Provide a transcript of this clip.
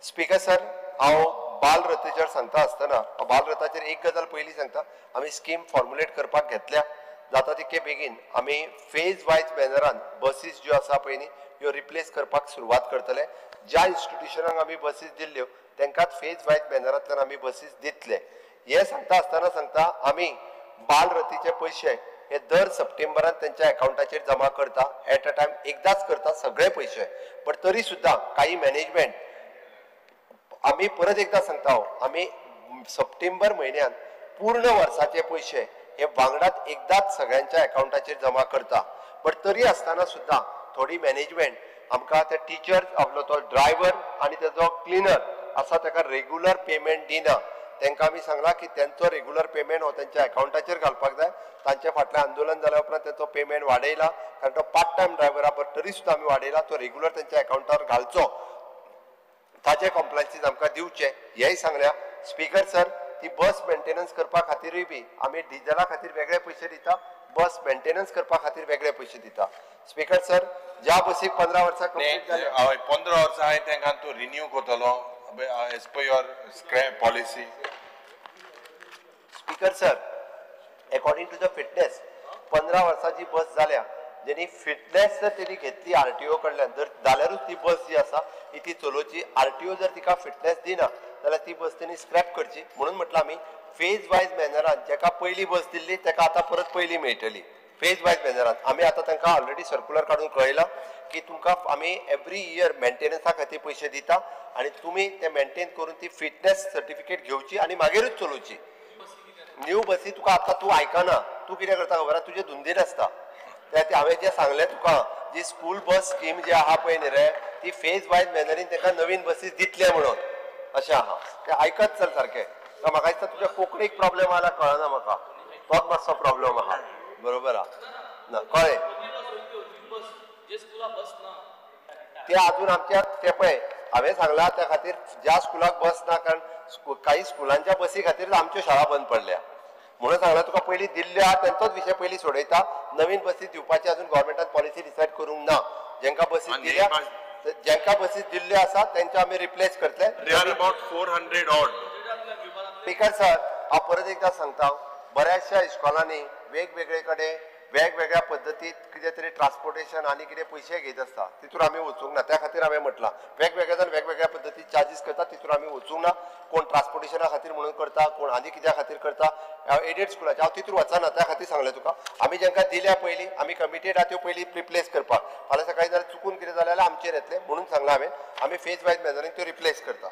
Speaker sir, हांव बालरथेचेर सांगता आसतना बालरथाचेर एक गजाल पयलीं सांगता. आमी स्कीम फॉर्म्युलेट करपाक घेतल्या. जाता तितके बेगीन आमी फेज वायज बॅनरान बसीस ज्यो आसा पळय न्ही ह्यो रिप्लेस करपाक सुरवात करतले. ज्या इन्स्टिट्युशनाक आमी बसीस दिल्ल्यो तांकांच फेज वायज बॅनरांतल्यान आमी बसीस दितले. हे सांगता आसतना सांगता आमी बालरथीचे पयशे हे दर सप्टेंबरान त्यांच्या अकाउंटाचेर जमा करता. एट अ टायम एकदाच करता सगळे पयशे. बट तरी सुद्दां काही मॅनेजमेंट आमी परत एकदा सांगता आमी सप्टेंबर म्हयन्यात पूर्ण वर्साचे पयशे हे वांगडात एकदाच सगळ्यांच्या अकाउंटाचेर जमा करता. बट तरी आसतना सुद्दां थोडी मॅनेजमेंट आमकां ते टिचर्स आपलो तो ड्रायव्हर आनी तेजो क्लिनर आसा ताका रेग्युलर पेमेंट दिना. तांकां आमी सांगलां की त्यांचो रेग्युलर पेमेंट हो त्यांच्या अकाउंटाचेर घालपाक जाय. तांचे फाटलें आंदोलन जाल्या उपरांत त्यांचो पेमेंट वाडयला, कारण तो पार्ट टायम ड्रायव्हर आहा. बट तरी सुद्दां आमी वाडयला. तो रेग्युलर त्यांच्या अकाउंटार घालचो. ताचे कॉम्प्लायन्सीस आमकां दिवचे हेय सांगल्या. स्पीकर सर, ती बस मेंटेनन्स करपा खातीरूय बी आमी डिझेला खातीर वेगळे पयशे दिता, बस मेंटेनन्स करपा खातीर वेगळे पयशे दिता. स्पीकर सर, ज्या बसीक 15 वर्सां कंप्लीट जाली 15 वर्सां हांवें तांकां तूं रिन्यू करतलो as per your scrap policy. Speaker sir, according to the fitness 15 वर्सांची बस जाल्या, जेणी फिटनेस जर तेणी घेतली आरटीओ कडल्यान जर जाल्यारूच ती बस जी आसा ती चलोवची. आरटीओ जर तिका फिटनेस दिना जाल्यार ती बस तेणी स्क्रॅप करची. म्हणून म्हटलं आमी फेज वायज बॅनरान जेका पयली बस दिल्ली ताका आतां परत पयली मेळटली. फेज वायज बॅनरान आमी आतां तांकां ऑलरेडी सर्क्युलर काडून कळयला की तुमकां आमी एवरी इयर मेंटेनन्सा खातीर पयशे दिता आनी तुमी ते मेंटेन करून ती फिटनेस सर्टिफिकेट घेवची आनी मागीरूच चलोवची. न्यू बसी तुका आतां तूं आयकना, तूं कितें करता खबर आहा, तुजे धुंदीन आसता. हांवें जें सांगलें तुका, जी स्कूल बस स्कीम जी आहा पळय न्ही रे, ती फेज वायज मॅनरीन तांकां नवीन बसीस दितले म्हणून अशें आहा. तें आयकत चल सारकें. म्हाका दिसता तुज्या कोंकणीक प्रॉब्लेम आला कळना म्हाका, तोच मातसो प्रॉब्लेम आहा. बरोबर आहा ना, कळ्ळें. ते अजून आमच्या ते पळय हांवें सांगलां त्या खातीर ज्या स्कुलाक बस ना, कारण काही स्कुलांच्या बसी खातीर आमच्यो शाळा बंद पडल्या. म्हणून सांगला तुका पयलीं दिल्ल्या तेंचोच विशय पयलीं सोडयता. नवीन बसी दिवपाची अजून गव्हर्मेंटान पॉलिसी डिसायड करूंक ना. जेंकां बसी दिल्या जेंकां बसी दिल्ल्यो आसा तेंचे आमी रिप्लेस करतले. They are about 400 odd. Speaker sir, हांव परत एकदा सांगता, बऱ्याचशा इस्कॉलांनी वेगवेगळे कडेन वेगवेगळ्या पद्दतीत कितें तरी ट्रान्सपोर्टेशन आनी कितें पयशे घेत आसता. तितून आमी वचूंक ना. त्या खातीर हांवें म्हटलां वेगवेगळे जाण वेगवेगळ्या पद्दतीत चार्जीस करता, तितून आमी वचूंक ना. कोण ट्रान्सपोर्टेशना खातीर म्हणून करता, कोण आनी कित्या खातीर करता. एडेड स्कुलाचे हांव तितून वचना. त्या खातीर सांगलें तुका. आमी जेंकां दिल्या पयलीं आमी कमिटेड आहा त्यो पयलीं रिप्लेस करपाक. फाल्यां सकाळीं जाल्यार चुकून कितें जालें जाल्यार आमचेर येतलें. म्हणून सांगलां हांवें आमी फेज वायज मॅनरीन त्यो रिप्लेस करता.